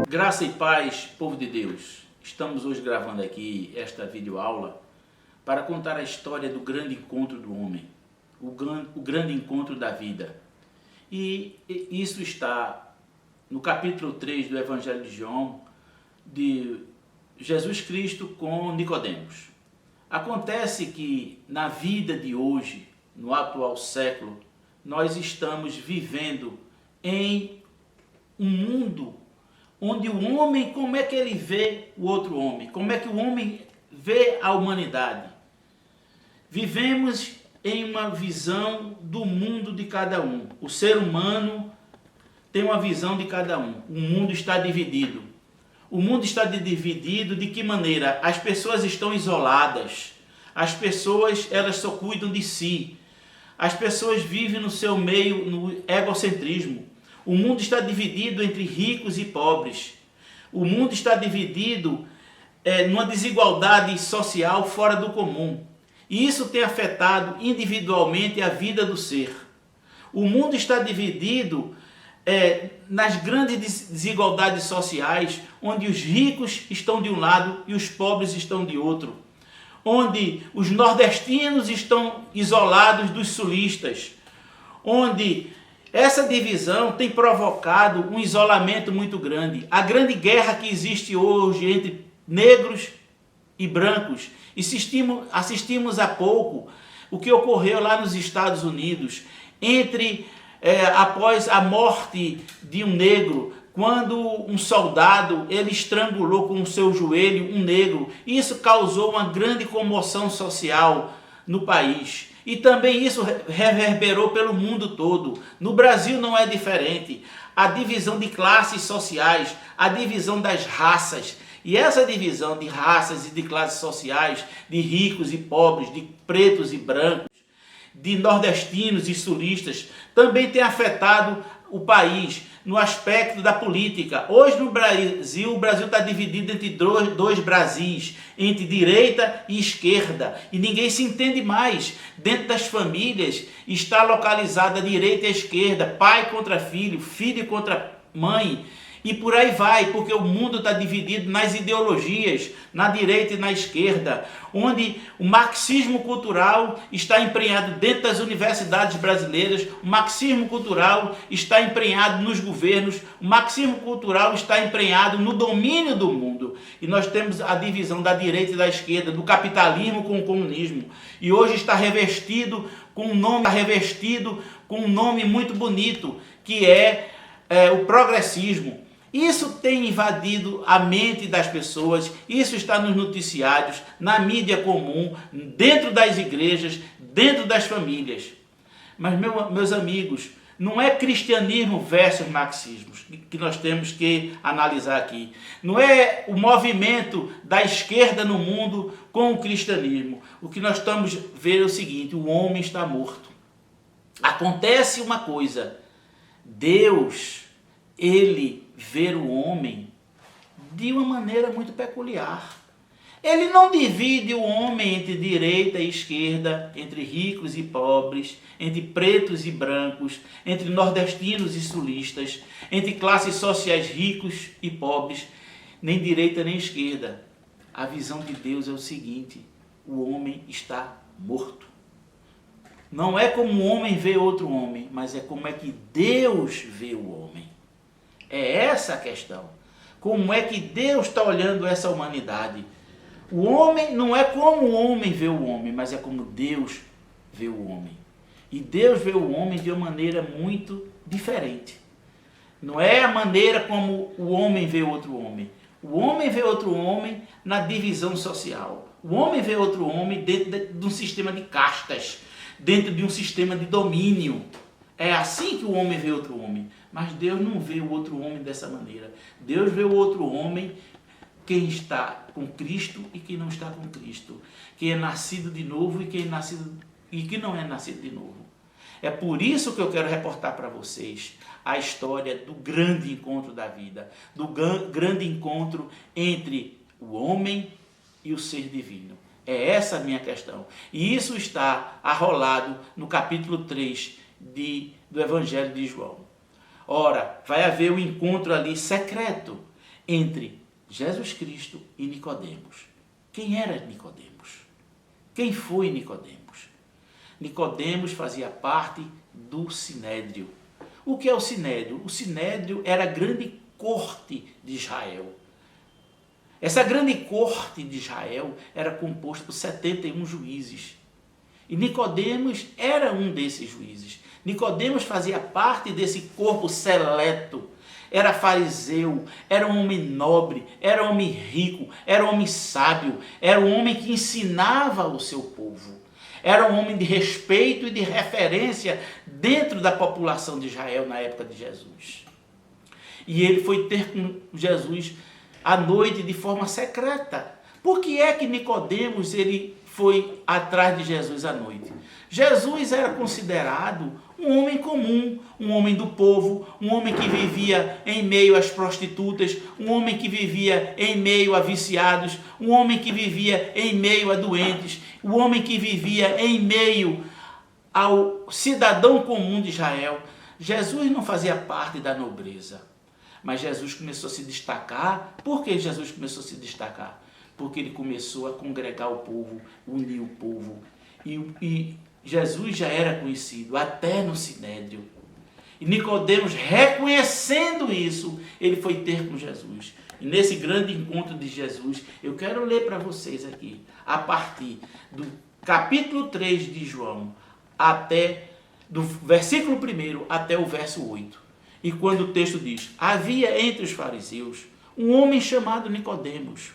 Graça e paz, povo de Deus. Estamos hoje gravando aqui esta videoaula para contar a história do grande encontro do homem, o grande encontro da vida. E isso está no capítulo 3 do Evangelho de João, de Jesus Cristo com Nicodemos. Acontece que na vida de hoje, no atual século, nós estamos vivendo em um mundo onde o homem, como é que ele vê o outro homem? Como é que o homem vê a humanidade? Vivemos em uma visão do mundo de cada um. O ser humano tem uma visão de cada um. O mundo está dividido. O mundo está dividido de que maneira? As pessoas estão isoladas. As pessoas, elas só cuidam de si. As pessoas vivem no seu meio, no egocentrismo. O mundo está dividido entre ricos e pobres. O mundo está dividido numa desigualdade social fora do comum. E isso tem afetado individualmente a vida do ser. O mundo está dividido nas grandes desigualdades sociais, onde os ricos estão de um lado e os pobres estão de outro. Onde os nordestinos estão isolados dos sulistas. Onde essa divisão tem provocado um isolamento muito grande. A grande guerra que existe hoje entre negros e brancos. Assistimos há pouco o que ocorreu lá nos Estados Unidos, após a morte de um negro, quando um soldado ele estrangulou com o seu joelho um negro. Isso causou uma grande comoção social no país. E também isso reverberou pelo mundo todo. No Brasil não é diferente. A divisão de classes sociais, a divisão das raças. E essa divisão de raças e de classes sociais, de ricos e pobres, de pretos e brancos, de nordestinos e sulistas, também tem afetado o país no aspecto da política. Hoje no Brasil, o Brasil está dividido entre dois Brasis, entre direita e esquerda, e ninguém se entende mais. Dentro das famílias está localizada a direita e a esquerda, pai contra filho, filho contra mãe, e por aí vai, porque o mundo está dividido nas ideologias, na direita e na esquerda, onde o marxismo cultural está emprenhado dentro das universidades brasileiras, o marxismo cultural está emprenhado nos governos, o marxismo cultural está emprenhado no domínio do mundo. E nós temos a divisão da direita e da esquerda, do capitalismo com o comunismo. E hoje está revestido com um nome muito bonito, que é o progressismo. Isso tem invadido a mente das pessoas, isso está nos noticiários, na mídia comum, dentro das igrejas, dentro das famílias. Mas, meus amigos, não é cristianismo versus marxismo que nós temos que analisar aqui. Não é o movimento da esquerda no mundo com o cristianismo. O que nós estamos vendo é o seguinte: o homem está morto. Acontece uma coisa: Deus, ele vê o homem de uma maneira muito peculiar. Ele não divide o homem entre direita e esquerda, entre ricos e pobres, entre pretos e brancos, entre nordestinos e sulistas, entre classes sociais ricos e pobres, nem direita nem esquerda. A visão de Deus é o seguinte: o homem está morto. Não é como um homem vê outro homem, mas é como é que Deus vê o homem. É essa a questão. Como é que Deus está olhando essa humanidade? O homem não é como o homem vê o homem, mas é como Deus vê o homem. E Deus vê o homem de uma maneira muito diferente. Não é a maneira como o homem vê outro homem. O homem vê outro homem na divisão social. O homem vê outro homem dentro de um sistema de castas, dentro de um sistema de domínio. É assim que o homem vê outro homem. Mas Deus não vê o outro homem dessa maneira. Deus vê o outro homem, quem está com Cristo e quem não está com Cristo. Quem é nascido de novo e quem não é nascido de novo. É por isso que eu quero reportar para vocês a história do grande encontro da vida. Do grande encontro entre o homem e o ser divino. É essa a minha questão. E isso está arrolado no capítulo 3 do Evangelho de João. Ora, vai haver um encontro ali secreto entre Jesus Cristo e Nicodemos. Quem era Nicodemos? Quem foi Nicodemos? Nicodemos fazia parte do Sinédrio. O que é o Sinédrio? O Sinédrio era a grande corte de Israel. Essa grande corte de Israel era composta por 71 juízes. E Nicodemos era um desses juízes. Nicodemos fazia parte desse corpo seleto. Era fariseu, era um homem nobre, era um homem rico, era um homem sábio, era um homem que ensinava o seu povo. Era um homem de respeito e de referência dentro da população de Israel na época de Jesus. E ele foi ter com Jesus à noite de forma secreta. Por que é que Nicodemos ele foi atrás de Jesus à noite? Jesus era considerado um homem comum, um homem do povo, um homem que vivia em meio às prostitutas, um homem que vivia em meio a viciados, um homem que vivia em meio a doentes, um homem que vivia em meio ao cidadão comum de Israel. Jesus não fazia parte da nobreza, mas Jesus começou a se destacar. Por que Jesus começou a se destacar? Porque ele começou a congregar o povo, unir o povo. E Jesus já era conhecido até no Sinédrio. E Nicodemos, reconhecendo isso, ele foi ter com Jesus. E nesse grande encontro de Jesus, eu quero ler para vocês aqui, a partir do capítulo 3 de João, até do versículo 1 até o verso 8. E quando o texto diz: havia entre os fariseus um homem chamado Nicodemos,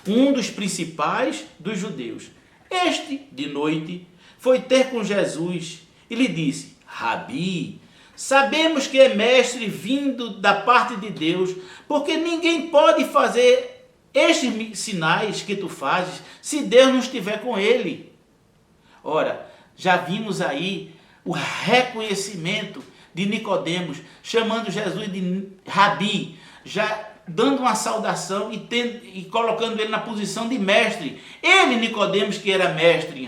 um dos principais dos judeus. Este, de noite, foi ter com Jesus e lhe disse: Rabi, sabemos que é mestre vindo da parte de Deus, porque ninguém pode fazer estes sinais que tu fazes se Deus não estiver com ele. Ora, já vimos aí o reconhecimento de Nicodemos, chamando Jesus de Rabi, já dando uma saudação e colocando ele na posição de mestre. Ele, Nicodemos, que era mestre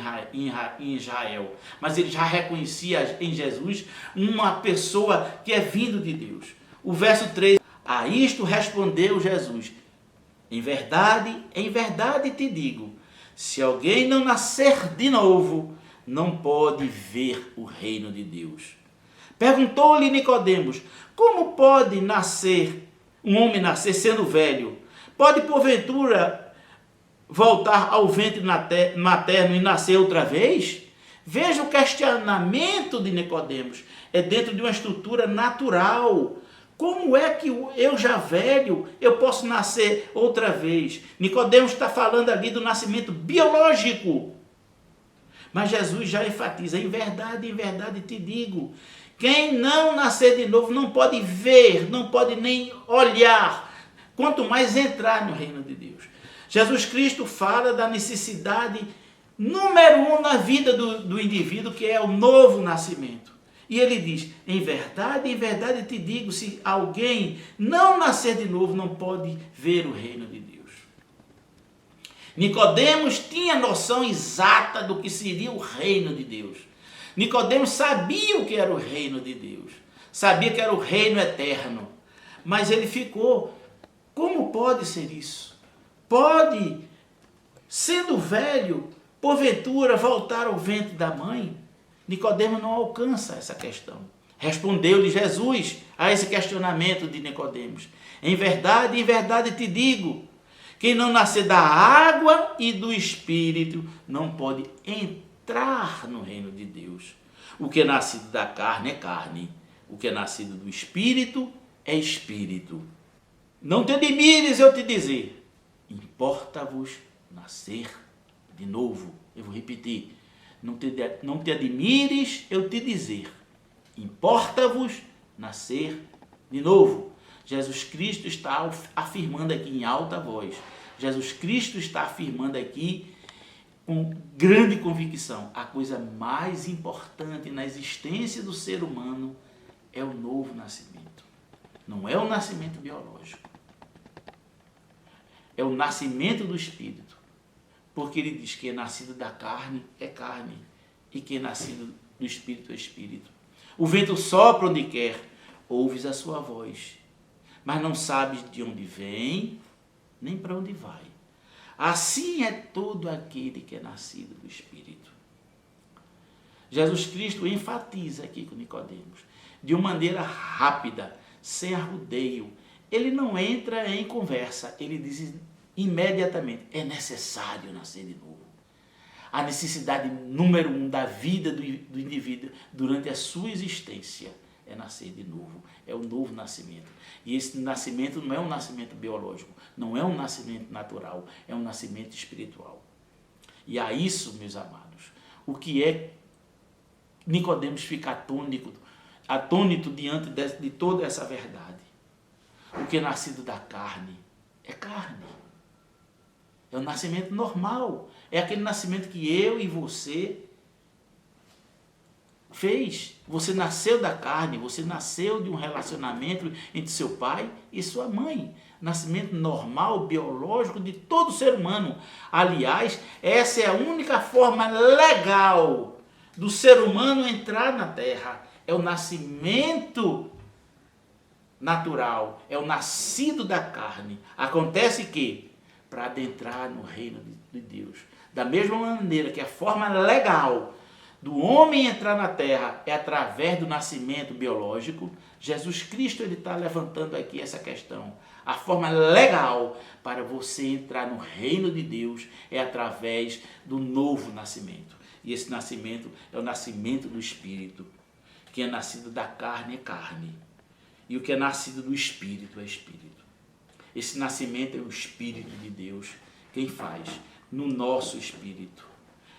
em Israel, mas ele já reconhecia em Jesus uma pessoa que é vindo de Deus. O verso 3, a isto respondeu Jesus: em verdade te digo, se alguém não nascer de novo, não pode ver o reino de Deus. Perguntou-lhe Nicodemos: como pode um homem nascer sendo velho? Pode porventura voltar ao ventre materno e nascer outra vez? Veja o questionamento de Nicodemos. É dentro de uma estrutura natural. Como é que eu já velho, eu posso nascer outra vez? Nicodemos está falando ali do nascimento biológico. Mas Jesus já enfatiza: em verdade te digo, quem não nascer de novo não pode ver, não pode nem olhar, quanto mais entrar no reino de Deus. Jesus Cristo fala da necessidade número 1 na vida do indivíduo, que é o novo nascimento. E ele diz: em verdade te digo, se alguém não nascer de novo, não pode ver o reino de Deus. Nicodemos tinha noção exata do que seria o reino de Deus. Nicodemos sabia o que era o reino de Deus, sabia que era o reino eterno, mas ele ficou: como pode ser isso? Pode, sendo velho, porventura voltar ao ventre da mãe? Nicodemos não alcança essa questão. Respondeu-lhe Jesus a esse questionamento de Nicodemos: em verdade te digo, quem não nascer da água e do Espírito não pode entrar no reino de Deus. O que é nascido da carne é carne, o que é nascido do Espírito é Espírito. Não te admires eu te dizer, importa-vos nascer de novo. Eu vou repetir: não te admires eu te dizer, importa-vos nascer de novo. Jesus Cristo está afirmando aqui em alta voz, Jesus Cristo está afirmando aqui com grande convicção: a coisa mais importante na existência do ser humano é o novo nascimento. Não é o nascimento biológico, é o nascimento do Espírito. Porque ele diz que é nascido da carne é carne, e que é nascido do Espírito é Espírito. O vento sopra onde quer, ouves a sua voz, mas não sabes de onde vem, nem para onde vai. Assim é todo aquele que é nascido do Espírito. Jesus Cristo enfatiza aqui com Nicodemos, de uma maneira rápida, sem arrudeio. Ele não entra em conversa, ele diz imediatamente, é necessário nascer de novo. A necessidade número 1 da vida do indivíduo durante a sua existência é nascer de novo, é o novo nascimento. E esse nascimento não é um nascimento biológico, não é um nascimento natural, é um nascimento espiritual. E a isso, meus amados, o que é Nicodemos fica atônito diante de toda essa verdade. O que é nascido da carne é carne. É o nascimento normal. É aquele nascimento que eu e você fez. Você nasceu da carne, você nasceu de um relacionamento entre seu pai e sua mãe. Nascimento normal, biológico de todo ser humano. Aliás, essa é a única forma legal do ser humano entrar na terra. É o nascimento natural, é o nascido da carne. Acontece que, para adentrar no reino de Deus, da mesma maneira que a forma legal do homem entrar na terra é através do nascimento biológico, Jesus Cristo está levantando aqui essa questão. A forma legal para você entrar no reino de Deus é através do novo nascimento. E esse nascimento é o nascimento do Espírito. Quem é nascido da carne é carne. E o que é nascido do Espírito é Espírito. Esse nascimento é o Espírito de Deus. Quem faz? No nosso espírito.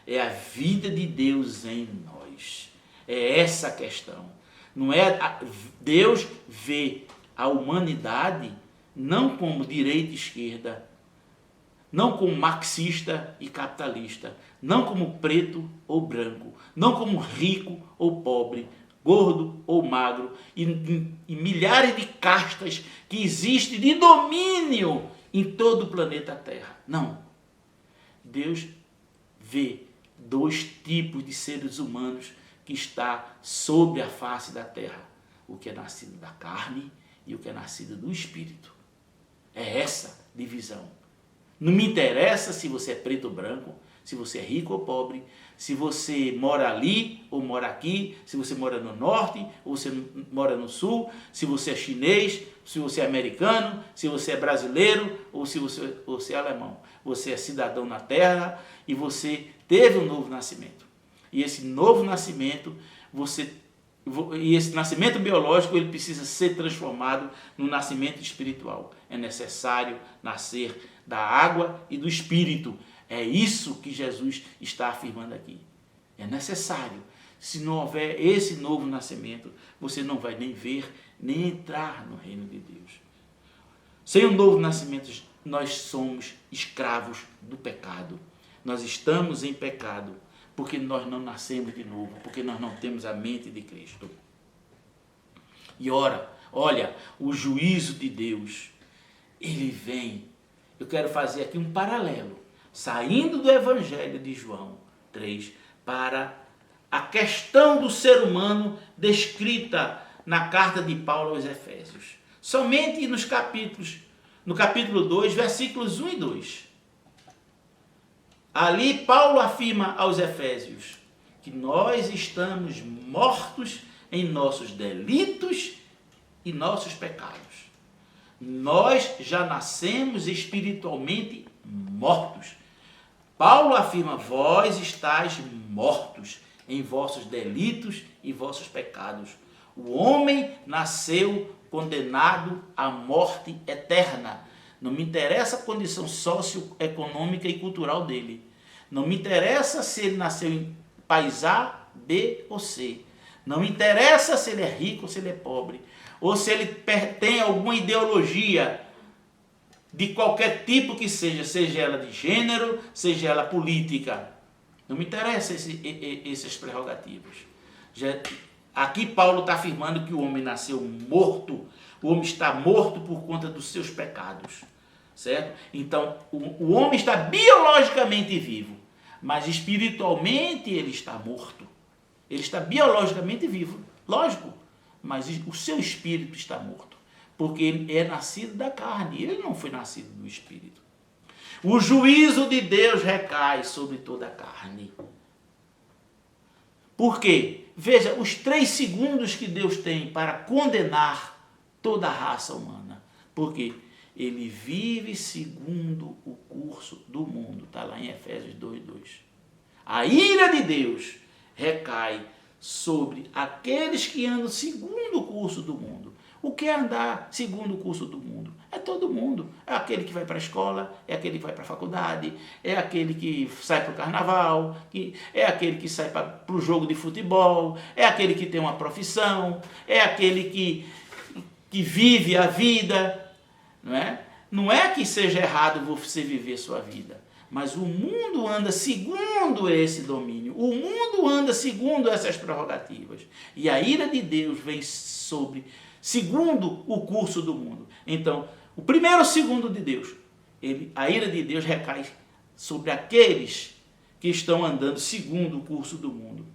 É a vida de Deus em nós. É essa a questão. Não é Deus vê a humanidade não como direita e esquerda, não como marxista e capitalista, não como preto ou branco, não como rico ou pobre, gordo ou magro, e milhares de castas que existem de domínio em todo o planeta Terra. Não. Deus vê dois tipos de seres humanos que está sobre a face da Terra. O que é nascido da carne e o que é nascido do Espírito. É essa divisão. Não me interessa se você é preto ou branco, se você é rico ou pobre, se você mora ali ou mora aqui, se você mora no norte ou você mora no sul, se você é chinês, se você é americano, se você é brasileiro ou se você é alemão. Você é cidadão na terra e você teve um novo nascimento. E esse novo nascimento, esse nascimento biológico, ele precisa ser transformado no nascimento espiritual. É necessário nascer da água e do Espírito. É isso que Jesus está afirmando aqui. É necessário. Se não houver esse novo nascimento, você não vai nem ver, nem entrar no reino de Deus. Sem um novo nascimento, nós somos escravos do pecado. Nós estamos em pecado, porque nós não nascemos de novo, porque nós não temos a mente de Cristo. E olha, o juízo de Deus, ele vem. Eu quero fazer aqui um paralelo, saindo do Evangelho de João 3, para a questão do ser humano descrita na carta de Paulo aos Efésios. Somente no capítulo 2, versículos 1 e 2. Ali Paulo afirma aos Efésios que nós estamos mortos em nossos delitos e nossos pecados. Nós já nascemos espiritualmente mortos. Paulo afirma, vós estáis mortos em vossos delitos e vossos pecados. O homem nasceu condenado à morte eterna. Não me interessa a condição socioeconômica e cultural dele. Não me interessa se ele nasceu em país A, B ou C. Não me interessa se ele é rico ou se ele é pobre. Ou se ele tem alguma ideologia de qualquer tipo que seja ela de gênero, seja ela política. Não me interessa essas prerrogativas. Aqui Paulo está afirmando que o homem nasceu morto. O homem está morto por conta dos seus pecados. Certo? Então, o homem está biologicamente vivo, mas espiritualmente ele está morto. Ele está biologicamente vivo, lógico, mas o seu espírito está morto. porque ele é nascido da carne, ele não foi nascido do Espírito. O juízo de Deus recai sobre toda a carne. Por quê? Veja, os 3 segundos que Deus tem para condenar toda a raça humana. Por quê? Ele vive segundo o curso do mundo. Está lá em Efésios 2:2. A ira de Deus recai sobre aqueles que andam segundo o curso do mundo. O que é andar segundo o curso do mundo? É todo mundo. É aquele que vai para a escola, é aquele que vai para a faculdade, é aquele que sai para o carnaval, é aquele que sai para o jogo de futebol, é aquele que tem uma profissão, é aquele que vive a vida. Não é que seja errado você viver sua vida, mas o mundo anda segundo esse domínio, o mundo anda segundo essas prerrogativas. E a ira de Deus vem segundo o curso do mundo. Então, o primeiro segundo de Deus, a ira de Deus recai sobre aqueles que estão andando segundo o curso do mundo.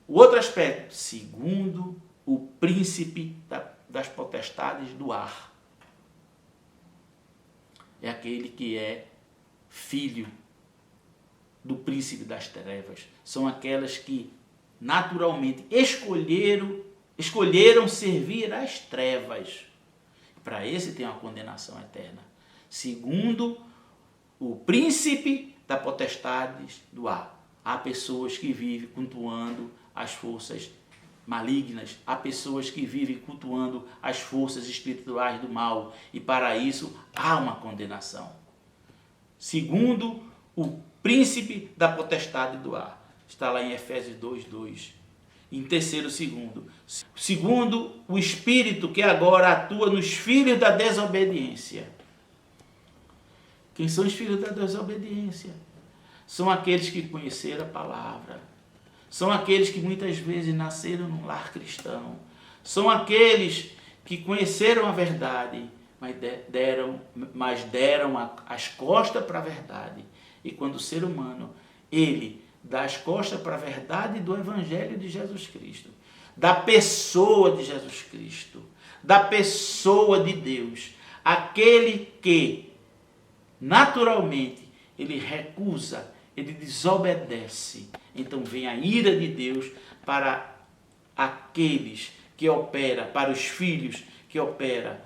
O outro aspecto, segundo o príncipe das potestades do ar. É aquele que é filho do príncipe das trevas. São aquelas que naturalmente escolheram servir às trevas. Para esse tem uma condenação eterna. Segundo o príncipe das potestades do ar. Há pessoas que vivem cultuando as forças malignas. Há pessoas que vivem cultuando as forças espirituais do mal. E para isso há uma condenação. Segundo o príncipe da potestade do ar. Está lá em Efésios 2:2. Em terceiro segundo o Espírito que agora atua nos filhos da desobediência. Quem são os filhos da desobediência? São aqueles que conheceram a palavra. São aqueles que muitas vezes nasceram num lar cristão. São aqueles que conheceram a verdade, mas deram as costas para a verdade. E quando o ser humano, ele dá as costas para a verdade do Evangelho de Jesus Cristo, da pessoa de Jesus Cristo, da pessoa de Deus, aquele que naturalmente ele recusa, ele desobedece, então vem a ira de Deus para aqueles que operam, para os filhos que operam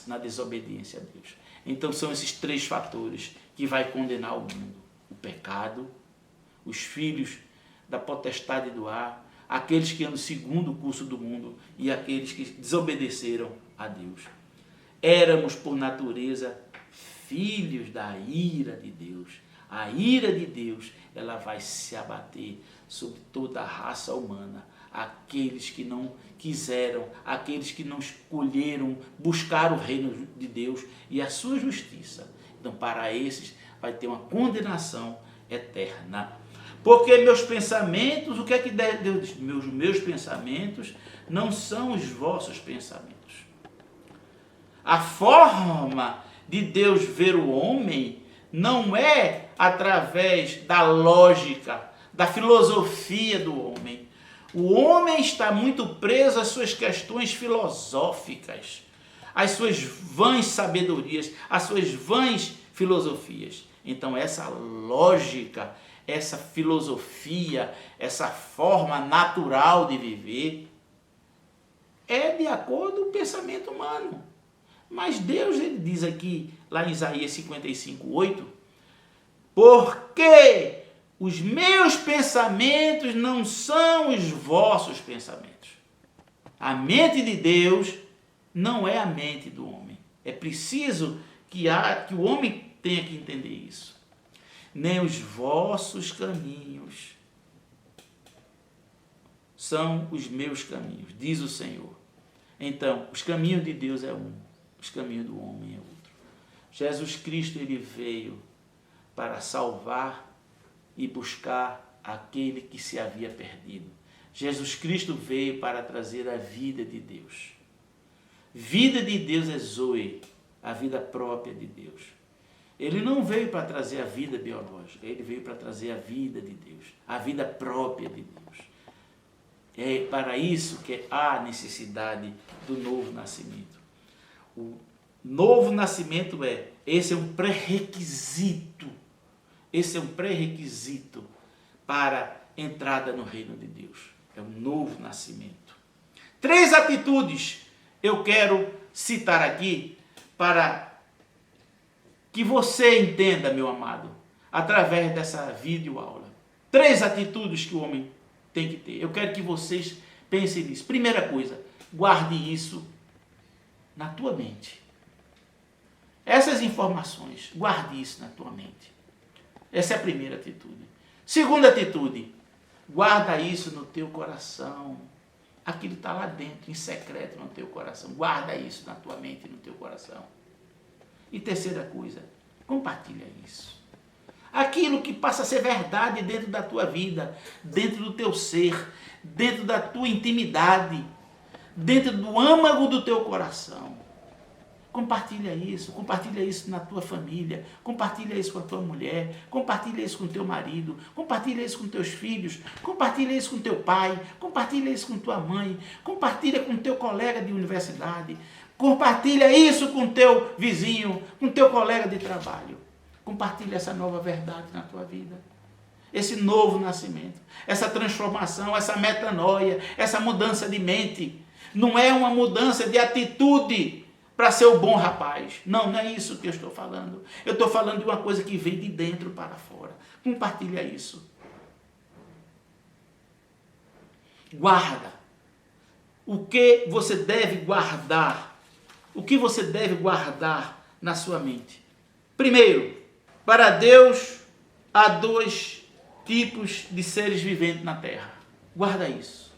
na desobediência a Deus. Então são esses 3 fatores que vai condenar o mundo: o pecado, os filhos da potestade do ar, aqueles que andam segundo o curso do mundo e aqueles que desobedeceram a Deus. Éramos, por natureza, filhos da ira de Deus. A ira de Deus, ela vai se abater sobre toda a raça humana. Aqueles que não quiseram, aqueles que não escolheram buscar o reino de Deus e a sua justiça. Então, para esses, vai ter uma condenação eterna. Porque meus pensamentos, o que é que Deus diz? Meus pensamentos não são os vossos pensamentos. A forma de Deus ver o homem não é através da lógica, da filosofia do homem. O homem está muito preso às suas questões filosóficas, às suas vãs sabedorias, às suas vãs filosofias. Então essa lógica, essa filosofia, essa forma natural de viver é de acordo com o pensamento humano. Mas Deus, ele diz aqui, lá em Isaías 55:8, porque os meus pensamentos não são os vossos pensamentos. A mente de Deus não é a mente do homem. É preciso que o homem tenha que entender isso. Nem os vossos caminhos são os meus caminhos, diz o Senhor. Então, os caminhos de Deus é um, os caminhos do homem é outro. Jesus Cristo, ele veio para salvar e buscar aquele que se havia perdido. Jesus Cristo veio para trazer a vida de Deus. Vida de Deus é Zoe, a vida própria de Deus. Ele não veio para trazer a vida biológica, ele veio para trazer a vida de Deus, a vida própria de Deus. É para isso que há necessidade do novo nascimento. O novo nascimento esse é um pré-requisito. Esse é um pré-requisito para entrada no reino de Deus. É um novo nascimento. 3 atitudes eu quero citar aqui para que você entenda, meu amado, através dessa videoaula. 3 atitudes que o homem tem que ter. Eu quero que vocês pensem nisso. Primeira coisa, guarde isso na tua mente. Essas informações, guarde isso na tua mente. Essa é a primeira atitude. Segunda atitude, guarda isso no teu coração. Aquilo está lá dentro, em secreto no teu coração. Guarda isso na tua mente e no teu coração. E terceira coisa, compartilha isso. Aquilo que passa a ser verdade dentro da tua vida, dentro do teu ser, dentro da tua intimidade, dentro do âmago do teu coração. Compartilha isso na tua família, compartilha isso com a tua mulher, compartilha isso com o teu marido, compartilha isso com teus filhos, compartilha isso com teu pai, compartilha isso com tua mãe, compartilha com teu colega de universidade, compartilha isso com teu vizinho, com teu colega de trabalho. Compartilha essa nova verdade na tua vida. Esse novo nascimento, essa transformação, essa metanoia, essa mudança de mente. Não é uma mudança de atitude para ser o bom rapaz. Não, não é isso que eu estou falando. Eu estou falando de uma coisa que vem de dentro para fora. Compartilha isso. Guarda. O que você deve guardar? O que você deve guardar na sua mente? Primeiro, para Deus há 2 tipos de seres viventes na terra. Guarda isso.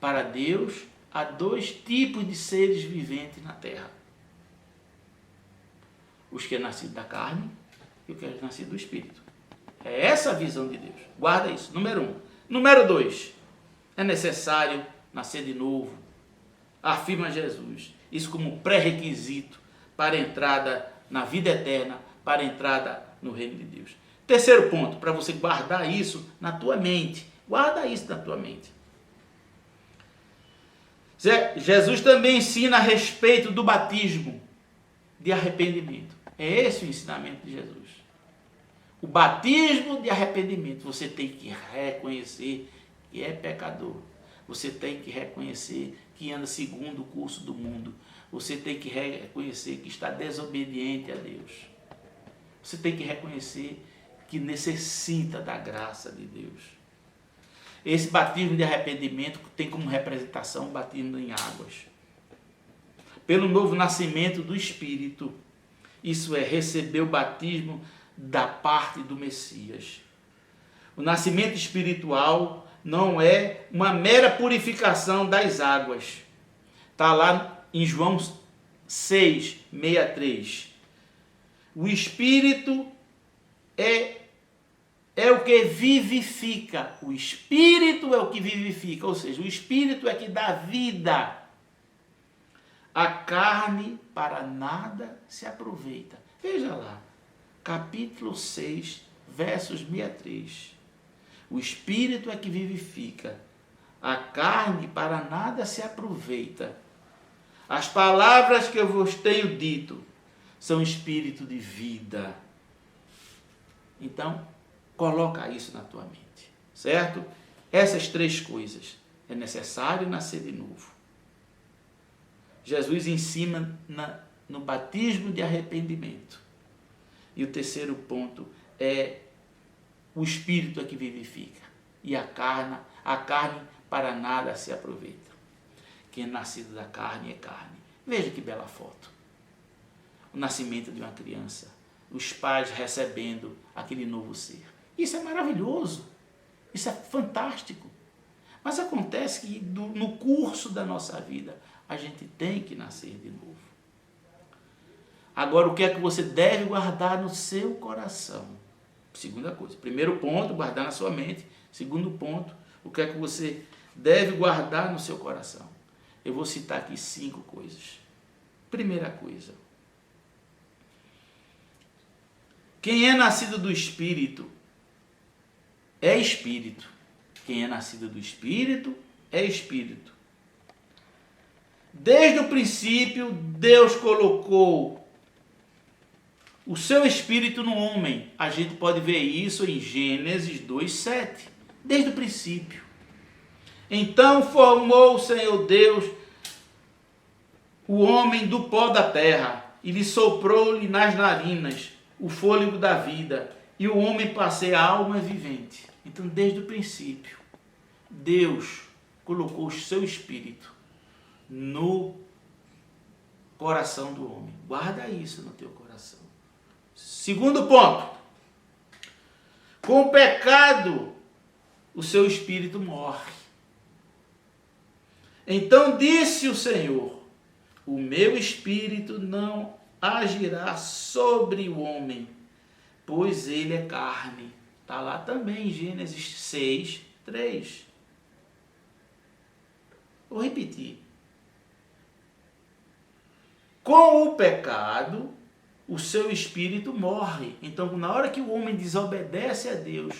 Para Deus há 2 tipos de seres viventes na terra. Os que é nascido da carne e os que é nascido do Espírito. É essa a visão de Deus. Guarda isso. Número 1. Número 2. É necessário nascer de novo. Afirma Jesus. Isso como pré-requisito para a entrada na vida eterna, para a entrada no reino de Deus. Terceiro ponto, para você guardar isso na tua mente. Guarda isso na tua mente. Jesus também ensina a respeito do batismo de arrependimento. É esse o ensinamento de Jesus. O batismo de arrependimento. Você tem que reconhecer que é pecador. Você tem que reconhecer que anda segundo o curso do mundo. Você tem que reconhecer que está desobediente a Deus. Você tem que reconhecer que necessita da graça de Deus. Esse batismo de arrependimento tem como representação o batismo em águas. Pelo novo nascimento do Espírito, isso é, receber o batismo da parte do Messias. O nascimento espiritual não é uma mera purificação das águas. Está lá em João 6:63. O Espírito é o que vivifica. O Espírito é o que vivifica, ou seja, o Espírito é que dá vida. A carne para nada se aproveita. Veja lá, capítulo 6, versos 63. O Espírito é que vivifica. A carne para nada se aproveita. As palavras que eu vos tenho dito são espírito de vida. Então, coloca isso na tua mente, certo? Essas 3 coisas. É necessário nascer de novo. Jesus ensina no batismo de arrependimento. E o terceiro ponto é o Espírito é que vivifica. E a carne para nada se aproveita. Quem é nascido da carne é carne. Veja que bela foto. O nascimento de uma criança. Os pais recebendo aquele novo ser. Isso é maravilhoso. Isso é fantástico. Mas acontece que no curso da nossa vida, a gente tem que nascer de novo. Agora, o que é que você deve guardar no seu coração? Segunda coisa. Primeiro ponto, guardar na sua mente. Segundo ponto, o que é que você deve guardar no seu coração? Eu vou citar aqui 5 coisas. Primeira coisa. Quem é nascido do Espírito é Espírito. Quem é nascido do Espírito é Espírito. Desde o princípio, Deus colocou o seu espírito no homem. A gente pode ver isso em Gênesis 2:7. Desde o princípio. Então formou o Senhor Deus o homem do pó da terra e lhe soprou-lhe nas narinas o fôlego da vida, e o homem passou a alma vivente. Então, desde o princípio, Deus colocou o seu espírito no coração do homem. Guarda isso no teu coração. Segundo ponto. Com o pecado, o seu espírito morre. Então disse o Senhor: o meu espírito não agirá sobre o homem, pois ele é carne. Está lá também em Gênesis 6:3. Vou repetir. Com o pecado, o seu espírito morre. Então, na hora que o homem desobedece a Deus,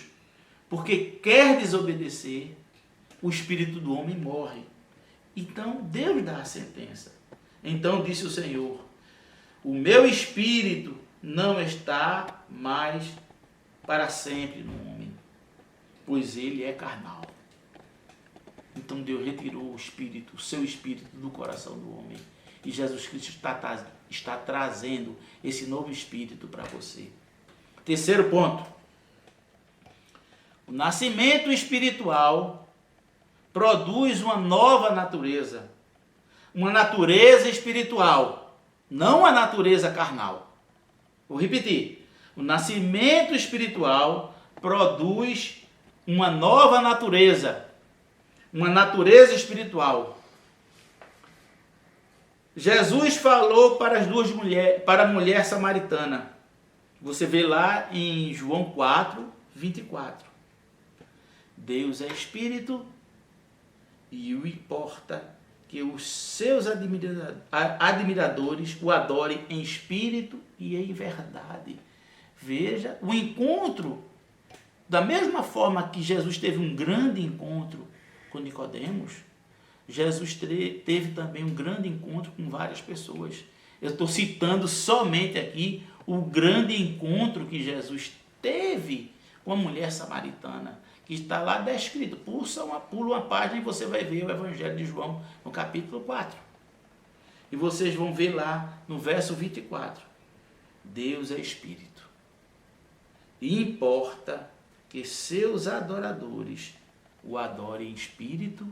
porque quer desobedecer, o espírito do homem morre. Então, Deus dá a sentença. Então disse o Senhor: o meu espírito não está mais para sempre no homem, pois ele é carnal. Então Deus retirou o espírito, o seu espírito do coração do homem. E Jesus Cristo está trazendo esse novo espírito para você. Terceiro ponto. O nascimento espiritual produz uma nova natureza. Uma natureza espiritual, não a natureza carnal. Vou repetir. O nascimento espiritual produz uma nova natureza. Uma natureza espiritual. Jesus falou para as duas mulheres, para a mulher samaritana. Você vê lá em João 4:24. Deus é espírito e o importa que os seus admiradores o adorem em espírito e em verdade. Veja, o encontro, da mesma forma que Jesus teve um grande encontro com Nicodemos, Jesus teve também um grande encontro com várias pessoas. Eu estou citando somente aqui o grande encontro que Jesus teve com a mulher samaritana, que está lá descrito. Pula uma página e você vai ver o Evangelho de João no capítulo 4. E vocês vão ver lá no verso 24. Deus é espírito. E importa que seus adoradores o adorem em espírito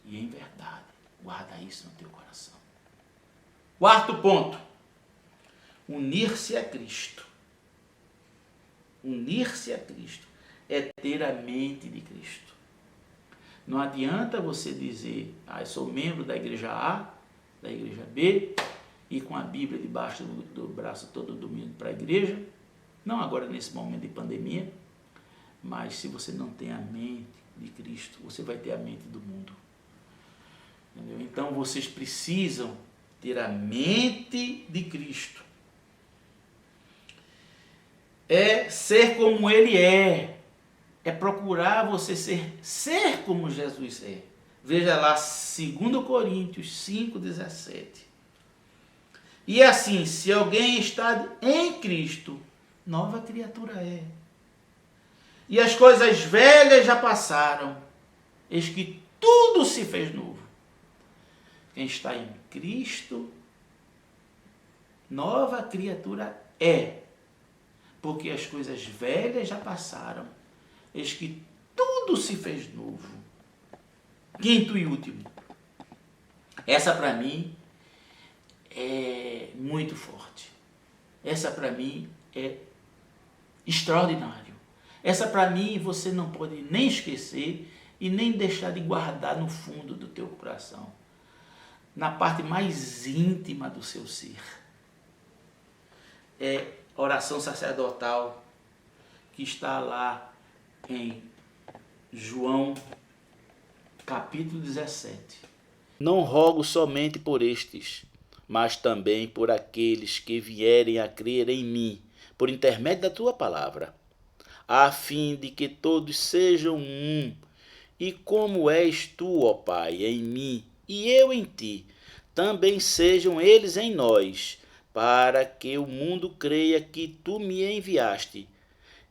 e em verdade. Guarda isso no teu coração. Quarto ponto. Unir-se a Cristo. Unir-se a Cristo é ter a mente de Cristo. Não adianta você dizer: eu sou membro da igreja A, da igreja B, e com a Bíblia debaixo do braço todo domingo para a igreja. Não agora nesse momento de pandemia, mas se você não tem a mente de Cristo, você vai ter a mente do mundo. Entendeu? Então vocês precisam ter a mente de Cristo. É ser como Ele é. É procurar você ser como Jesus é. Veja lá 2 Coríntios 5:17. E assim, se alguém está em Cristo, nova criatura é. E as coisas velhas já passaram, eis que tudo se fez novo. Quem está em Cristo, nova criatura é. Porque as coisas velhas já passaram, eis que tudo se fez novo. Quinto e último. Essa para mim é muito forte. Essa para mim é extraordinário. Essa para mim você não pode nem esquecer e nem deixar de guardar no fundo do teu coração. Na parte mais íntima do seu ser. É oração sacerdotal que está lá em João capítulo 17. Não rogo somente por estes, mas também por aqueles que vierem a crer em mim, por intermédio da tua palavra, a fim de que todos sejam um, e como és tu, ó Pai, em mim, e eu em ti, também sejam eles em nós, para que o mundo creia que tu me enviaste.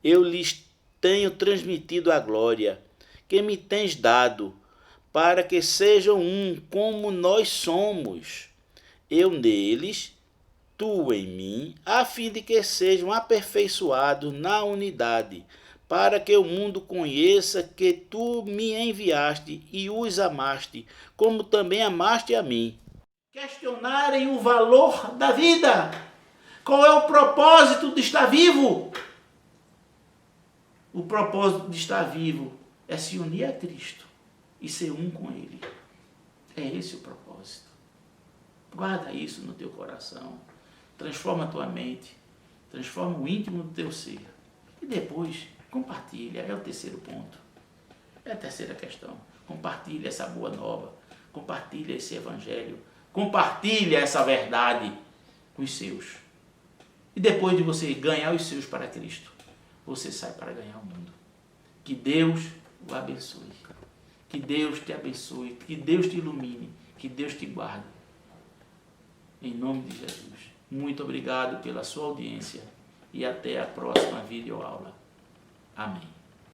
Eu lhes tenho transmitido a glória que me tens dado, para que sejam um como nós somos, eu neles, tu em mim, a fim de que sejam aperfeiçoados na unidade, para que o mundo conheça que tu me enviaste e os amaste, como também amaste a mim. Questionarem o valor da vida. Qual é o propósito de estar vivo? O propósito de estar vivo é se unir a Cristo e ser um com Ele. É esse o propósito. Guarda isso no teu coração. Transforma a tua mente. Transforma o íntimo do teu ser. E depois, compartilha. É o terceiro ponto. É a terceira questão. Compartilha essa boa nova. Compartilha esse evangelho. Compartilha essa verdade com os seus. E depois de você ganhar os seus para Cristo, você sai para ganhar o mundo. Que Deus o abençoe. Que Deus te abençoe. Que Deus te ilumine. Que Deus te guarde. Em nome de Jesus. Muito obrigado pela sua audiência. E até a próxima videoaula. Amém.